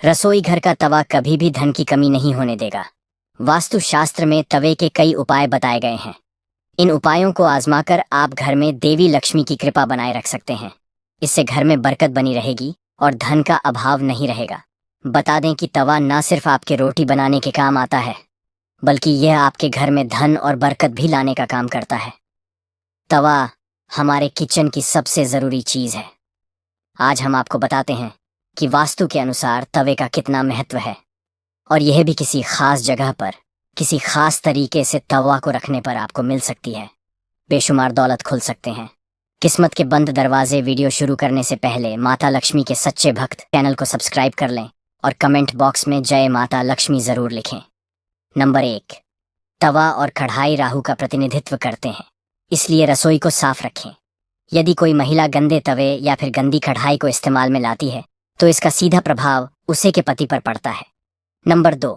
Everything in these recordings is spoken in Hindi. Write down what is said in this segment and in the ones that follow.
रसोई घर का तवा कभी भी धन की कमी नहीं होने देगा। वास्तुशास्त्र में तवे के कई उपाय बताए गए हैं। इन उपायों को आजमाकर आप घर में देवी लक्ष्मी की कृपा बनाए रख सकते हैं। इससे घर में बरकत बनी रहेगी और धन का अभाव नहीं रहेगा। बता दें कि तवा न सिर्फ आपके रोटी बनाने के काम आता है, बल्कि यह आपके घर में धन और बरकत भी लाने का काम करता है। तवा हमारे किचन की सबसे ज़रूरी चीज़ है। आज हम आपको बताते हैं कि वास्तु के अनुसार तवे का कितना महत्व है, और यह भी किसी खास जगह पर किसी खास तरीके से तवा को रखने पर आपको मिल सकती है बेशुमार दौलत खुल सकते हैं। किस्मत के बंद दरवाजे। वीडियो शुरू करने से पहले माता लक्ष्मी के सच्चे भक्त चैनल को सब्सक्राइब कर लें और कमेंट बॉक्स में जय माता लक्ष्मी ज़रूर लिखें। नंबर 1, तवा और कढ़ाई राहु का प्रतिनिधित्व करते हैं, इसलिए रसोई को साफ रखें। यदि कोई महिला गंदे तवे या फिर गंदी कढ़ाई को इस्तेमाल में लाती है तो इसका सीधा प्रभाव उसे के पति पर पड़ता है। नंबर 2,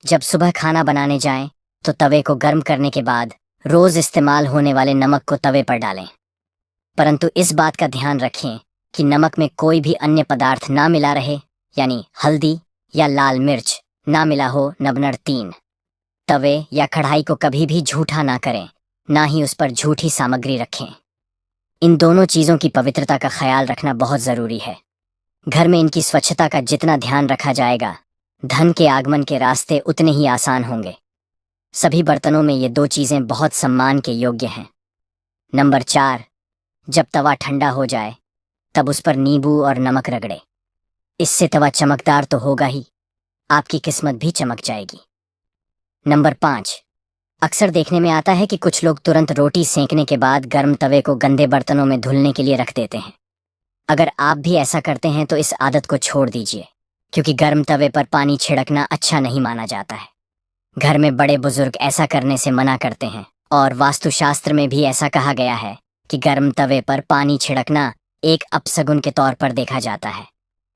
जब सुबह खाना बनाने जाएं तो तवे को गर्म करने के बाद रोज इस्तेमाल होने वाले नमक को तवे पर डालें, परंतु इस बात का ध्यान रखें कि नमक में कोई भी अन्य पदार्थ ना मिला रहे, यानी हल्दी या लाल मिर्च ना मिला हो। नंबर 3, तवे या कढ़ाई को कभी भी झूठा ना करें, ना ही उस पर झूठी सामग्री रखें। इन दोनों चीज़ों की पवित्रता का ख्याल रखना बहुत ज़रूरी है। घर में इनकी स्वच्छता का जितना ध्यान रखा जाएगा, धन के आगमन के रास्ते उतने ही आसान होंगे। सभी बर्तनों में ये 2 चीज़ें बहुत सम्मान के योग्य हैं। नंबर 4, जब तवा ठंडा हो जाए तब उस पर नींबू और नमक रगड़े। इससे तवा चमकदार तो होगा ही, आपकी किस्मत भी चमक जाएगी। नंबर 5, अक्सर देखने में आता है कि कुछ लोग तुरंत रोटी सेंकने के बाद गर्म तवे को गंदे बर्तनों में धुलने के लिए रख देते हैं। अगर आप भी ऐसा करते हैं तो इस आदत को छोड़ दीजिए, क्योंकि गर्म तवे पर पानी छिड़कना अच्छा नहीं माना जाता है। घर में बड़े बुजुर्ग ऐसा करने से मना करते हैं, और वास्तुशास्त्र में भी ऐसा कहा गया है कि गर्म तवे पर पानी छिड़कना एक अपशगुन के तौर पर देखा जाता है।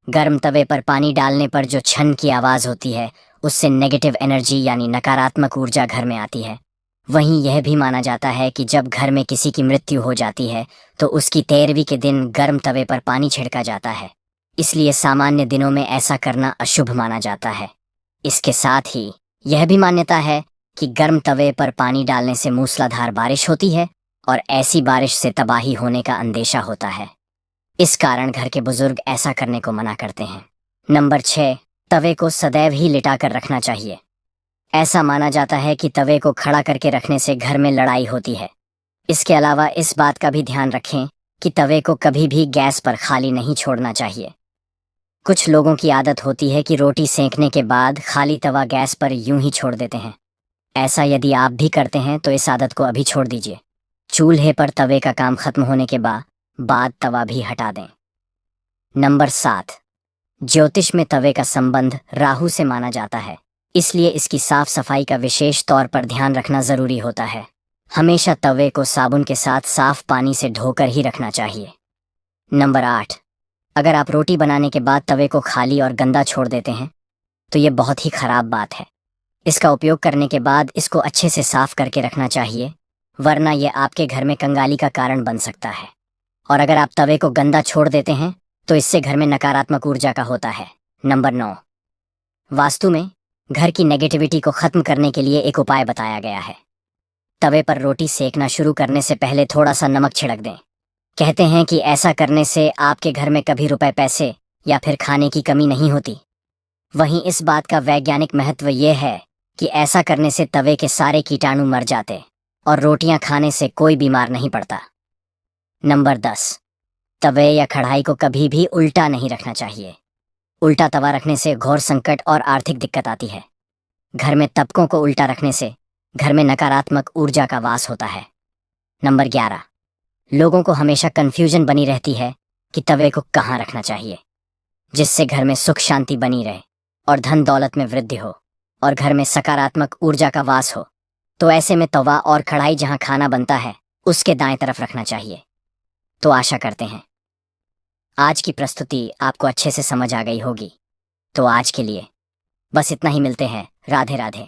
गर्म तवे पर पानी डालने पर जो छन की आवाज़ होती है, उससे नेगेटिव एनर्जी यानी नकारात्मक ऊर्जा घर में आती है। वहीं यह भी माना जाता है कि जब घर में किसी की मृत्यु हो जाती है तो उसकी 13वीं के दिन गर्म तवे पर पानी छिड़का जाता है, इसलिए सामान्य दिनों में ऐसा करना अशुभ माना जाता है। इसके साथ ही यह भी मान्यता है कि गर्म तवे पर पानी डालने से मूसलाधार बारिश होती है, और ऐसी बारिश से तबाही होने का अंदेशा होता है। इस कारण घर के बुजुर्ग ऐसा करने को मना करते हैं। नंबर 6, तवे को सदैव ही लिटाकर रखना चाहिए। ऐसा माना जाता है कि तवे को खड़ा करके रखने से घर में लड़ाई होती है। इसके अलावा इस बात का भी ध्यान रखें कि तवे को कभी भी गैस पर खाली नहीं छोड़ना चाहिए। कुछ लोगों की आदत होती है कि रोटी सेंकने के बाद खाली तवा गैस पर यूं ही छोड़ देते हैं। ऐसा यदि आप भी करते हैं तो इस आदत को अभी छोड़ दीजिए। चूल्हे पर तवे का काम खत्म होने के बाद तवा भी हटा दें। नंबर 7, ज्योतिष में तवे का संबंध राहु से माना जाता है, इसलिए इसकी साफ सफाई का विशेष तौर पर ध्यान रखना जरूरी होता है। हमेशा तवे को साबुन के साथ साफ पानी से धोकर ही रखना चाहिए। नंबर 8, अगर आप रोटी बनाने के बाद तवे को खाली और गंदा छोड़ देते हैं तो ये बहुत ही खराब बात है। इसका उपयोग करने के बाद इसको अच्छे से साफ करके रखना चाहिए, वरना यह आपके घर में कंगाली का कारण बन सकता है। और अगर आप तवे को गंदा छोड़ देते हैं तो इससे घर में नकारात्मक ऊर्जा का होता है। नंबर 9, वास्तु में घर की नेगेटिविटी को खत्म करने के लिए एक उपाय बताया गया है। तवे पर रोटी सेकना शुरू करने से पहले थोड़ा सा नमक छिड़क दें। कहते हैं कि ऐसा करने से आपके घर में कभी रुपए पैसे या फिर खाने की कमी नहीं होती। वहीं इस बात का वैज्ञानिक महत्व यह है कि ऐसा करने से तवे के सारे कीटाणु मर जाते और रोटियां खाने से कोई बीमार नहीं पड़ता। नंबर 10, तवे या कढ़ाई को कभी भी उल्टा नहीं रखना चाहिए। उल्टा तवा रखने से घोर संकट और आर्थिक दिक्कत आती है। घर में तबकों को उल्टा रखने से घर में नकारात्मक ऊर्जा का वास होता है। नंबर 11, लोगों को हमेशा कंफ्यूजन बनी रहती है कि तवे को कहाँ रखना चाहिए, जिससे घर में सुख शांति बनी रहे और धन दौलत में वृद्धि हो और घर में सकारात्मक ऊर्जा का वास हो। तो ऐसे में तवा और कढ़ाई जहाँ खाना बनता है उसके दाएं तरफ रखना चाहिए। तो आशा करते हैं आज की प्रस्तुति आपको अच्छे से समझ आ गई होगी। तो आज के लिए बस इतना ही। मिलते हैं। राधे राधे।